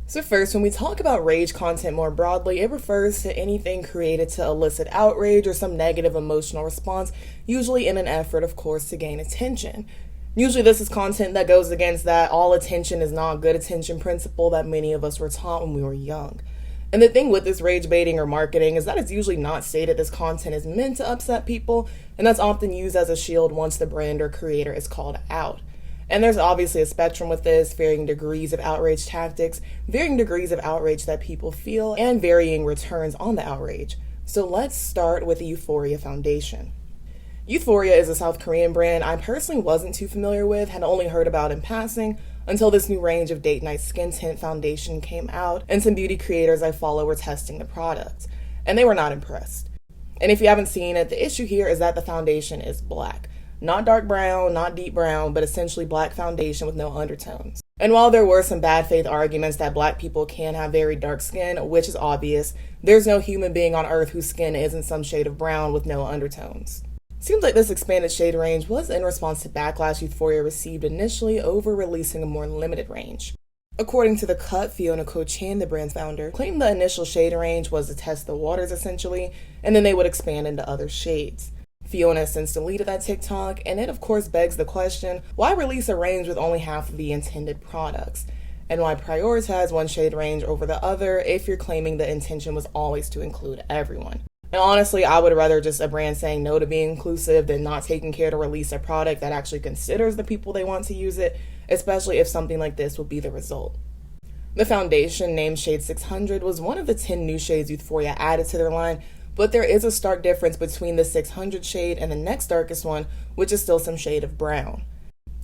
So first, when we talk about rage content more broadly, it refers to anything created to elicit outrage or some negative emotional response, usually in an effort, of course, to gain attention. Usually this is content that goes against that all attention is not good attention principle that many of us were taught when we were young. And the thing with this rage baiting or marketing is that it's usually not stated this content is meant to upset people, and that's often used as a shield once the brand or creator is called out. And there's obviously a spectrum with this, varying degrees of outrage tactics, varying degrees of outrage that people feel, and varying returns on the outrage. So let's start with the Youthforia Foundation. Youthforia is a South Korean brand I personally wasn't too familiar with, had only heard about in passing, until this new range of date night skin tint foundation came out, and some beauty creators I follow were testing the product. And they were not impressed. And if you haven't seen it, the issue here is that the foundation is black. Not dark brown, not deep brown, but essentially black foundation with no undertones. And while there were some bad faith arguments that black people can have very dark skin, which is obvious, there's no human being on earth whose skin isn't some shade of brown with no undertones. Seems like this expanded shade range was in response to backlash Youthforia received initially over releasing a more limited range. According to The Cut, Fiona Ko-chan, the brand's founder, claimed the initial shade range was to test the waters essentially, and then they would expand into other shades. Fiona has since deleted that TikTok, and it of course begs the question, why release a range with only half of the intended products? And why prioritize one shade range over the other if you're claiming the intention was always to include everyone? And honestly, I would rather just a brand saying no to being inclusive than not taking care to release a product that actually considers the people they want to use it, especially if something like this would be the result. The foundation, named Shade 600, was one of the 10 new shades Youthforia added to their line, but there is a stark difference between the 600 shade and the next darkest one, which is still some shade of brown.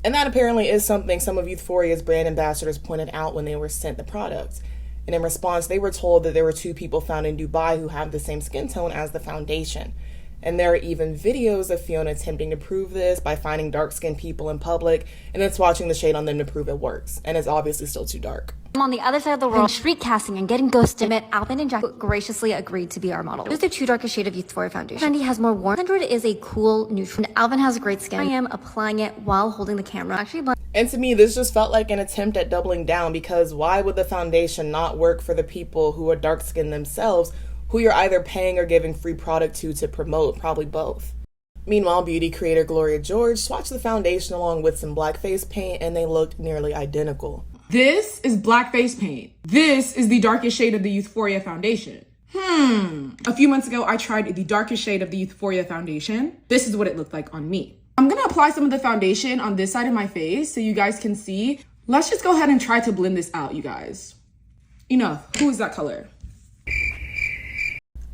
And that apparently is something some of Youthforia's brand ambassadors pointed out when they were sent the product. And in response, they were told that there were 2 people found in Dubai who have the same skin tone as the foundation. And there are even videos of Fiona attempting to prove this by finding dark-skinned people in public and then swatching the shade on them to prove it works. And it's obviously still too dark. I'm on the other side of the world, street casting and getting ghosted. Alvin and Jack graciously agreed to be our model. Here's the 2 darkest shade of Youthforia foundation. Fendi has more warmth. 100 is a cool neutral. And Alvin has great skin. I am applying it while holding the camera. And to me, this just felt like an attempt at doubling down, because why would the foundation not work for the people who are dark-skinned themselves, who you're either paying or giving free product to promote? Probably both. Meanwhile, beauty creator Gloria George swatched the foundation along with some black face paint, and they looked nearly identical. This is black face paint. This is the darkest shade of the Youthforia foundation. A few months ago, I tried the darkest shade of the Youthforia foundation. This is what it looked like on me. I'm gonna apply some of the foundation on this side of my face so you guys can see. Let's just go ahead and try to blend this out, you guys. Enough. Who is that color?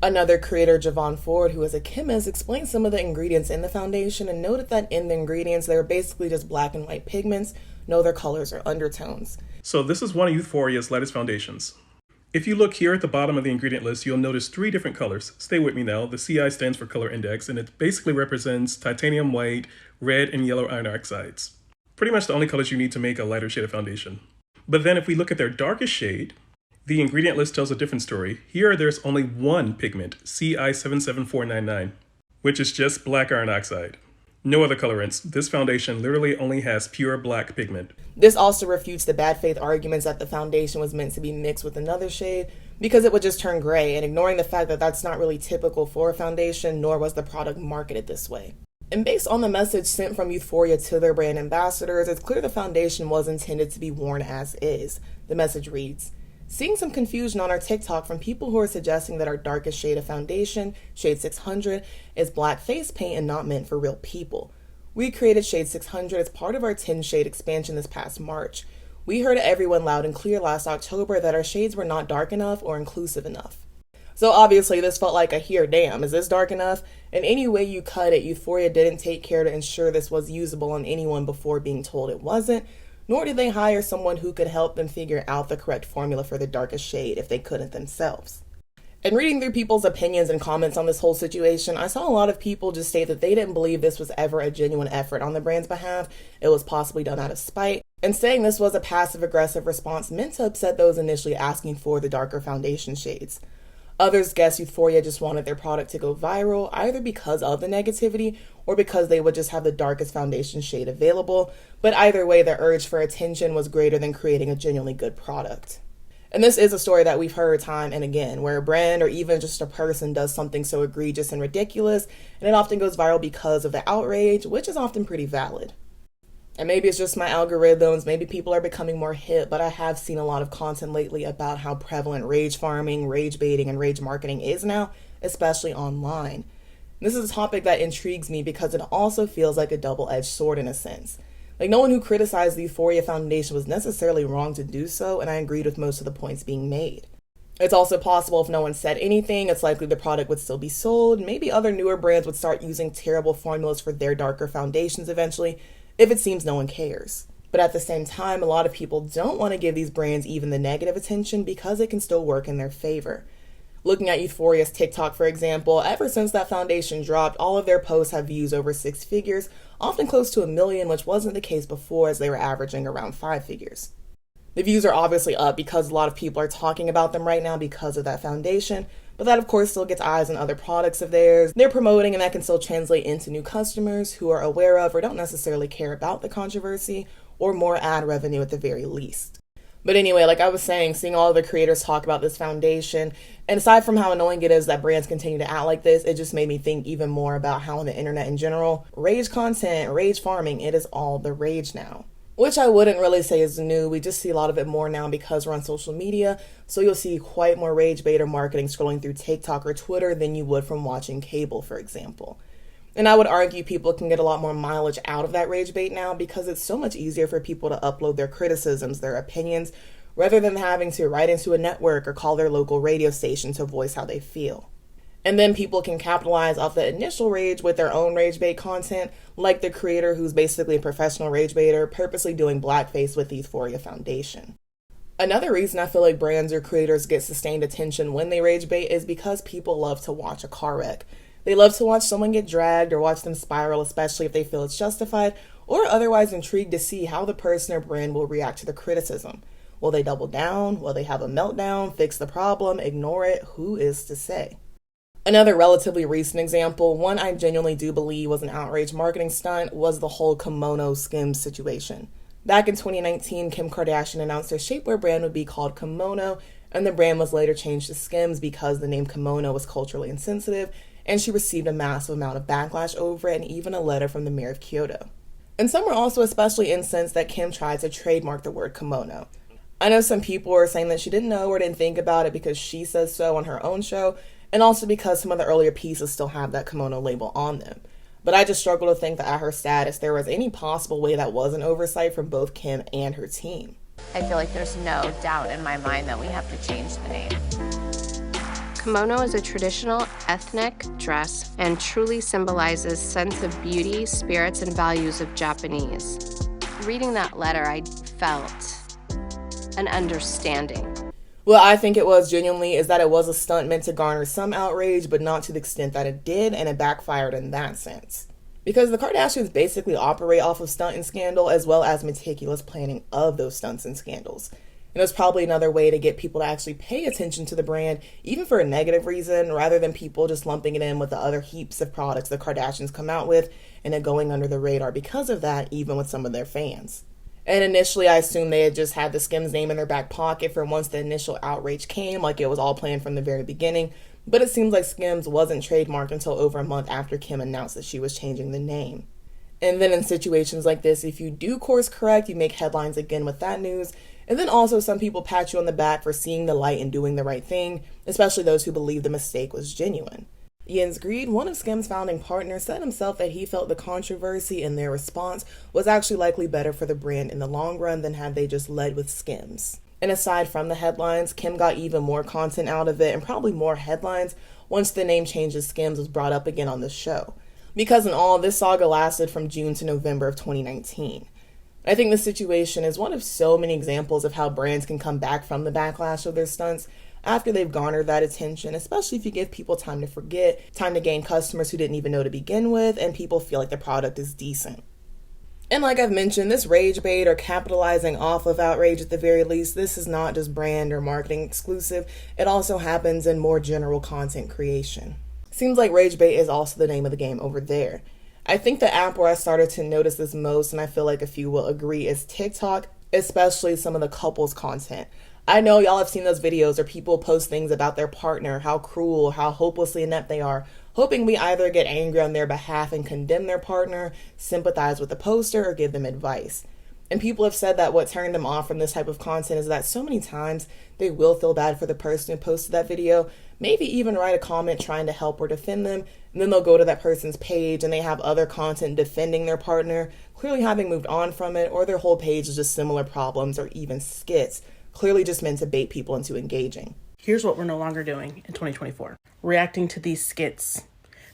Another creator, Javon Ford, who is a chemist, explained some of the ingredients in the foundation and noted that in the ingredients, they were basically just black and white pigments, no other colors or undertones. So this is one of Youthforia's lightest foundations. If you look here at the bottom of the ingredient list, you'll notice 3 different colors. Stay with me now. The CI stands for color index, and it basically represents titanium white, red, and yellow iron oxides. Pretty much the only colors you need to make a lighter shade of foundation. But then if we look at their darkest shade, the ingredient list tells a different story. Here there's only one pigment, CI77499, which is just black iron oxide. No other colorants. This foundation literally only has pure black pigment. This also refutes the bad faith arguments that the foundation was meant to be mixed with another shade, because it would just turn gray, and ignoring the fact that that's not really typical for a foundation, nor was the product marketed this way. And based on the message sent from Youthforia to their brand ambassadors, it's clear the foundation was intended to be worn as is. The message reads, "Seeing some confusion on our TikTok from people who are suggesting that our darkest shade of foundation, shade 600, is black face paint and not meant for real people. We created shade 600 as part of our 10 shade expansion this past March. We heard everyone loud and clear last October that our shades were not dark enough or inclusive enough." So obviously this felt like a here damn, is this dark enough? And any way you cut it, Youthforia didn't take care to ensure this was usable on anyone before being told it wasn't, nor did they hire someone who could help them figure out the correct formula for the darkest shade if they couldn't themselves. And reading through people's opinions and comments on this whole situation, I saw a lot of people just state that they didn't believe this was ever a genuine effort on the brand's behalf. It was possibly done out of spite, and saying this was a passive-aggressive response meant to upset those initially asking for the darker foundation shades. Others guess Youthforia just wanted their product to go viral, either because of the negativity or because they would just have the darkest foundation shade available, but either way, their urge for attention was greater than creating a genuinely good product. And this is a story that we've heard time and again, where a brand or even just a person does something so egregious and ridiculous, and it often goes viral because of the outrage, which is often pretty valid. And maybe it's just my algorithms, maybe people are becoming more hip, but I have seen a lot of content lately about how prevalent rage farming, rage baiting, and rage marketing is now, especially online. This is a topic that intrigues me because it also feels like a double-edged sword in a sense. Like, no one who criticized the Youthforia Foundation was necessarily wrong to do so, and I agreed with most of the points being made. It's also possible if no one said anything, it's likely the product would still be sold. Maybe other newer brands would start using terrible formulas for their darker foundations eventually, if it seems no one cares. But at the same time, a lot of people don't want to give these brands even the negative attention because it can still work in their favor. Looking at Youthforia's TikTok, for example, ever since that foundation dropped, all of their posts have views over 6 figures, often close to 1 million, which wasn't the case before as they were averaging around 5 figures. The views are obviously up because a lot of people are talking about them right now because of that foundation, but that of course still gets eyes on other products of theirs they're promoting, and that can still translate into new customers who are aware of or don't necessarily care about the controversy, or more ad revenue at the very least. But anyway, like I was saying, seeing all the creators talk about this foundation, and aside from how annoying it is that brands continue to act like this, it just made me think even more about how on the internet in general, rage content, rage farming, it is all the rage now. Which I wouldn't really say is new, we just see a lot of it more now because we're on social media, so you'll see quite more rage bait or marketing scrolling through TikTok or Twitter than you would from watching cable, for example. And I would argue people can get a lot more mileage out of that rage bait now because it's so much easier for people to upload their criticisms, their opinions, rather than having to write into a network or call their local radio station to voice how they feel. And then people can capitalize off the initial rage with their own rage bait content, like the creator who's basically a professional rage baiter purposely doing blackface with the Youthforia Foundation. Another reason I feel like brands or creators get sustained attention when they rage bait is because people love to watch a car wreck. They love to watch someone get dragged or watch them spiral, especially if they feel it's justified, or otherwise intrigued to see how the person or brand will react to the criticism. Will they double down? Will they have a meltdown, fix the problem, ignore it? Who is to say? Another relatively recent example, one I genuinely do believe was an outrage marketing stunt, was the whole kimono Skims situation. Back in 2019, Kim Kardashian announced her shapewear brand would be called Kimono, and the brand was later changed to Skims because the name kimono was culturally insensitive, and she received a massive amount of backlash over it and even a letter from the mayor of Kyoto. And some were also especially incensed that Kim tried to trademark the word kimono. I know some people were saying that she didn't know or didn't think about it because she says so on her own show, and also because some of the earlier pieces still have that kimono label on them. But I just struggle to think that at her status there was any possible way that was an oversight from both Kim and her team. I feel like there's no doubt in my mind that we have to change the name. Kimono is a traditional ethnic dress and truly symbolizes sense of beauty, spirits, and values of Japanese. Reading that letter, I felt an understanding. What I think it was genuinely is that it was a stunt meant to garner some outrage, but not to the extent that it did, and it backfired in that sense. Because the Kardashians basically operate off of stunt and scandal as well as meticulous planning of those stunts and scandals. And it's probably another way to get people to actually pay attention to the brand, even for a negative reason, rather than people just lumping it in with the other heaps of products the Kardashians come out with and it going under the radar because of that, even with some of their fans. And initially, I assumed they had just had the Skims name in their back pocket for once the initial outrage came, like it was all planned from the very beginning. But it seems like Skims wasn't trademarked until over a month after Kim announced that she was changing the name. And then in situations like this, if you do course correct, you make headlines again with that news. And then also some people pat you on the back for seeing the light and doing the right thing, especially those who believe the mistake was genuine. Jens Greed, one of Skims' founding partners, said himself that he felt the controversy in their response was actually likely better for the brand in the long run than had they just led with Skims. And aside from the headlines, Kim got even more content out of it and probably more headlines once the name change to Skims was brought up again on the show. Because in all, this saga lasted from June to November of 2019. I think this situation is one of so many examples of how brands can come back from the backlash of their stunts after they've garnered that attention, especially if you give people time to forget, time to gain customers who didn't even know to begin with, and people feel like the product is decent. And like I've mentioned, this rage bait or capitalizing off of outrage at the very least, this is not just brand or marketing exclusive. It also happens in more general content creation. Seems like rage bait is also the name of the game over there. I think the app where I started to notice this most, and I feel like a few will agree, is TikTok, especially some of the couples content. I know y'all have seen those videos where people post things about their partner, how cruel, how hopelessly inept they are, hoping we either get angry on their behalf and condemn their partner, sympathize with the poster, or give them advice. And people have said that what turned them off from this type of content is that so many times they will feel bad for the person who posted that video, maybe even write a comment trying to help or defend them, and then they'll go to that person's page and they have other content defending their partner, clearly having moved on from it, or their whole page is just similar problems or even skits, clearly just meant to bait people into engaging. Here's what we're no longer doing in 2024. Reacting to these skits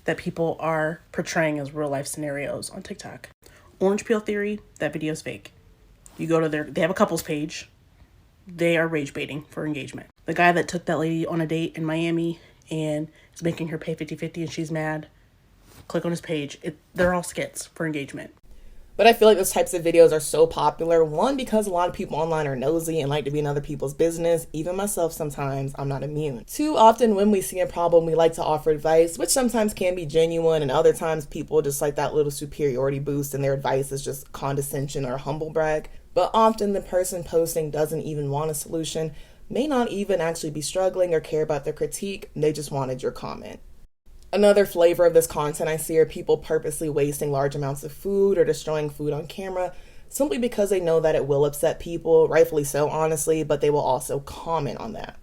that people are portraying as real life scenarios on TikTok. Orange peel theory, that video's fake. You go to they have a couples page. They are rage baiting for engagement. The guy that took that lady on a date in Miami and is making her pay 50-50 and she's mad, click on his page. They're all skits for engagement. But I feel like those types of videos are so popular, one, because a lot of people online are nosy and like to be in other people's business. Even myself sometimes, I'm not immune. Too often when we see a problem, we like to offer advice, which sometimes can be genuine, and other times people just like that little superiority boost and their advice is just condescension or humble brag. But often the person posting doesn't even want a solution, may not even actually be struggling or care about their critique, they just wanted your comment. Another flavor of this content I see are people purposely wasting large amounts of food or destroying food on camera simply because they know that it will upset people, rightfully so honestly, but they will also comment on that.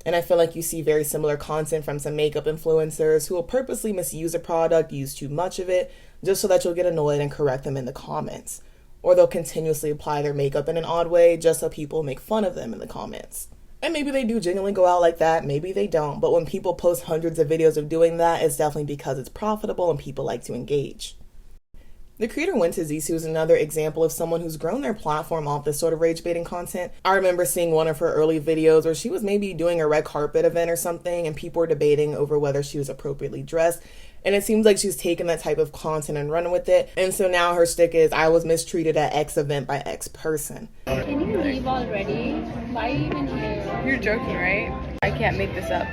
And I feel like you see very similar content from some makeup influencers who will purposely misuse a product, use too much of it, just so that you'll get annoyed and correct them in the comments. Or they'll continuously apply their makeup in an odd way just so people make fun of them in the comments. And maybe they do genuinely go out like that, maybe they don't, but when people post hundreds of videos of doing that, it's definitely because it's profitable and people like to engage. The creator Went to Zissou is another example of someone who's grown their platform off this sort of rage baiting content. I remember seeing one of her early videos where she was maybe doing a red carpet event or something and people were debating over whether she was appropriately dressed. And it seems like she's taken that type of content and run with it. And so now her stick is, I was mistreated at X event by X person. Can you leave already? Why are you even here? You're joking, right? I can't make this up.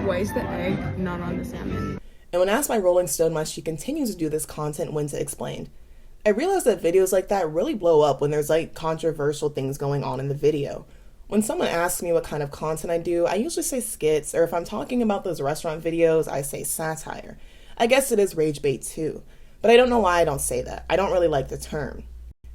Why is the egg not on the salmon? And when asked by Rolling Stone why she continues to do this content, Winta explained, I realized that videos like that really blow up when there's like controversial things going on in the video. When someone asks me what kind of content I do, I usually say skits, or if I'm talking about those restaurant videos, I say satire. I guess it is rage bait too, but I don't know why I don't say that. I don't really like the term.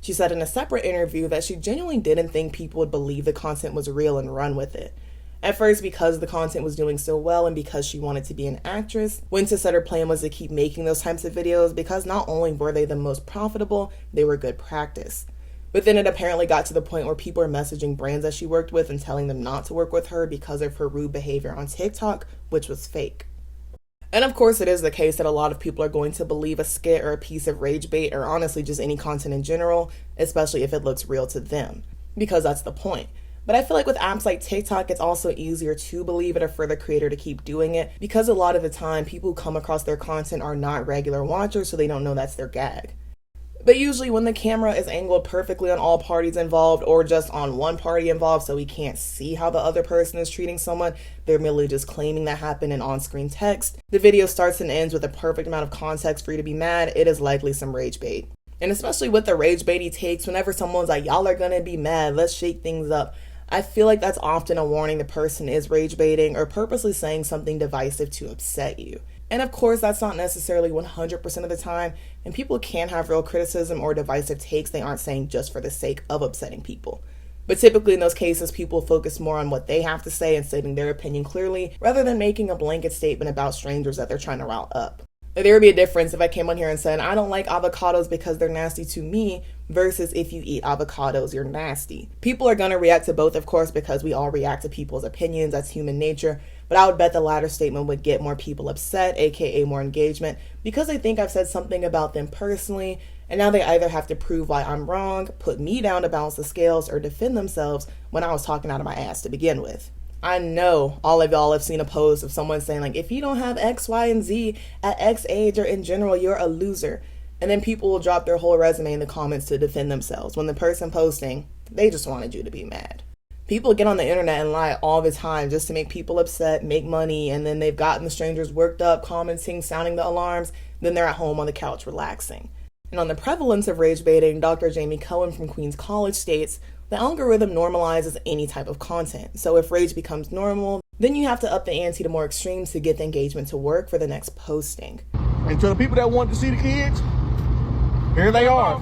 She said in a separate interview that she genuinely didn't think people would believe the content was real and run with it. At first, because the content was doing so well and because she wanted to be an actress, Winta said her plan was to keep making those types of videos because not only were they the most profitable, they were good practice. But then it apparently got to the point where people were messaging brands that she worked with and telling them not to work with her because of her rude behavior on TikTok, which was fake. And of course it is the case that a lot of people are going to believe a skit or a piece of rage bait or honestly just any content in general, especially if it looks real to them, because that's the point. But I feel like with apps like TikTok, it's also easier to believe it or for the creator to keep doing it because a lot of the time people who come across their content are not regular watchers, so they don't know that's their gag. But usually when the camera is angled perfectly on all parties involved or just on one party involved so we can't see how the other person is treating someone, they're merely just claiming that happened in on-screen text. The video starts and ends with a perfect amount of context for you to be mad. It is likely some rage bait. And especially with the rage baity takes, whenever someone's like, y'all are gonna be mad, let's shake things up, I feel like that's often a warning the person is rage baiting or purposely saying something divisive to upset you. And of course, that's not necessarily 100% of the time, and people can have real criticism or divisive takes they aren't saying just for the sake of upsetting people. But typically in those cases, people focus more on what they have to say and stating their opinion clearly, rather than making a blanket statement about strangers that they're trying to rile up. There would be a difference if I came on here and said, I don't like avocados because they're nasty to me, versus if you eat avocados, you're nasty. People are going to react to both, of course, because we all react to people's opinions. That's human nature. But I would bet the latter statement would get more people upset, aka more engagement, because they think I've said something about them personally, and now they either have to prove why I'm wrong, put me down to balance the scales, or defend themselves when I was talking out of my ass to begin with. I know all of y'all have seen a post of someone saying like, if you don't have X, Y, and Z at X age or in general, you're a loser. And then people will drop their whole resume in the comments to defend themselves when the person posting, they just wanted you to be mad. People get on the internet and lie all the time just to make people upset, make money, and then they've gotten the strangers worked up, commenting, sounding the alarms, then they're at home on the couch relaxing. And on the prevalence of rage baiting, Dr. Jamie Cohen from Queens College states The algorithm normalizes any type of content. So if rage becomes normal, then you have to up the ante to more extremes to get the engagement to work for the next posting. And to the people that want to see the kids, here they are.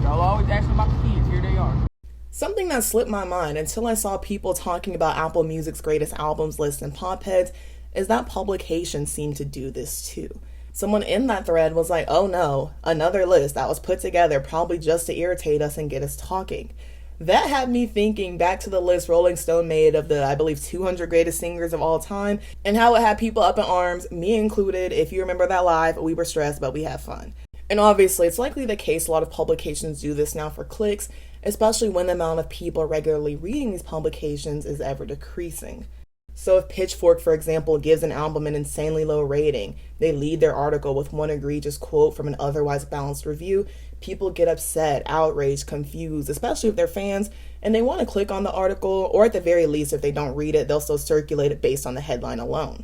Y'all always asking about the kids, here they are. Something that slipped my mind until I saw people talking about Apple Music's greatest albums list and pop heads is that publications seem to do this too. Someone in that thread was like, oh no, another list that was put together probably just to irritate us and get us talking. That had me thinking back to the list Rolling Stone made of the, I believe, 200 greatest singers of all time, and how it had people up in arms, me included. If you remember that live, we were stressed, but we had fun. And obviously, it's likely the case a lot of publications do this now for clicks, especially when the amount of people regularly reading these publications is ever decreasing. So if Pitchfork, for example, gives an album an insanely low rating, they lead their article with one egregious quote from an otherwise balanced review, people get upset, outraged, confused, especially if they're fans, and they want to click on the article, or at the very least, if they don't read it, they'll still circulate it based on the headline alone.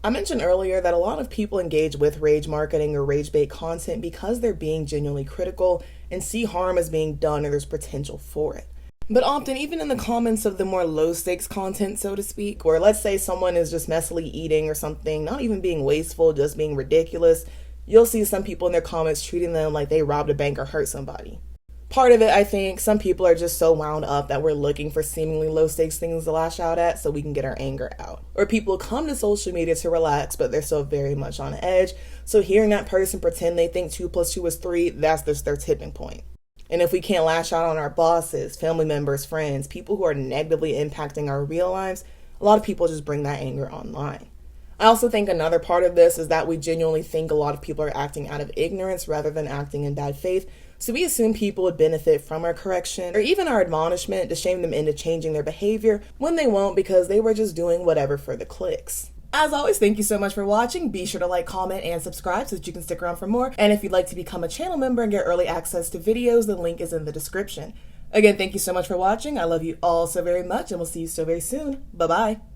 I mentioned earlier that a lot of people engage with rage marketing or rage bait content because they're being genuinely critical and see harm as being done or there's potential for it. But often, even in the comments of the more low-stakes content, so to speak, where let's say someone is just messily eating or something, not even being wasteful, just being ridiculous, you'll see some people in their comments treating them like they robbed a bank or hurt somebody. Part of it, I think, some people are just so wound up that we're looking for seemingly low-stakes things to lash out at so we can get our anger out. Or people come to social media to relax, but they're still very much on edge, so hearing that person pretend they think 2 + 2 is 3, that's just their tipping point. And if we can't lash out on our bosses, family members, friends, people who are negatively impacting our real lives, a lot of people just bring that anger online. I also think another part of this is that we genuinely think a lot of people are acting out of ignorance rather than acting in bad faith, so we assume people would benefit from our correction or even our admonishment to shame them into changing their behavior when they won't because they were just doing whatever for the clicks. As always, thank you so much for watching. Be sure to like, comment, and subscribe so that you can stick around for more. And if you'd like to become a channel member and get early access to videos, the link is in the description. Again, thank you so much for watching. I love you all so very much, and we'll see you so very soon. Bye-bye.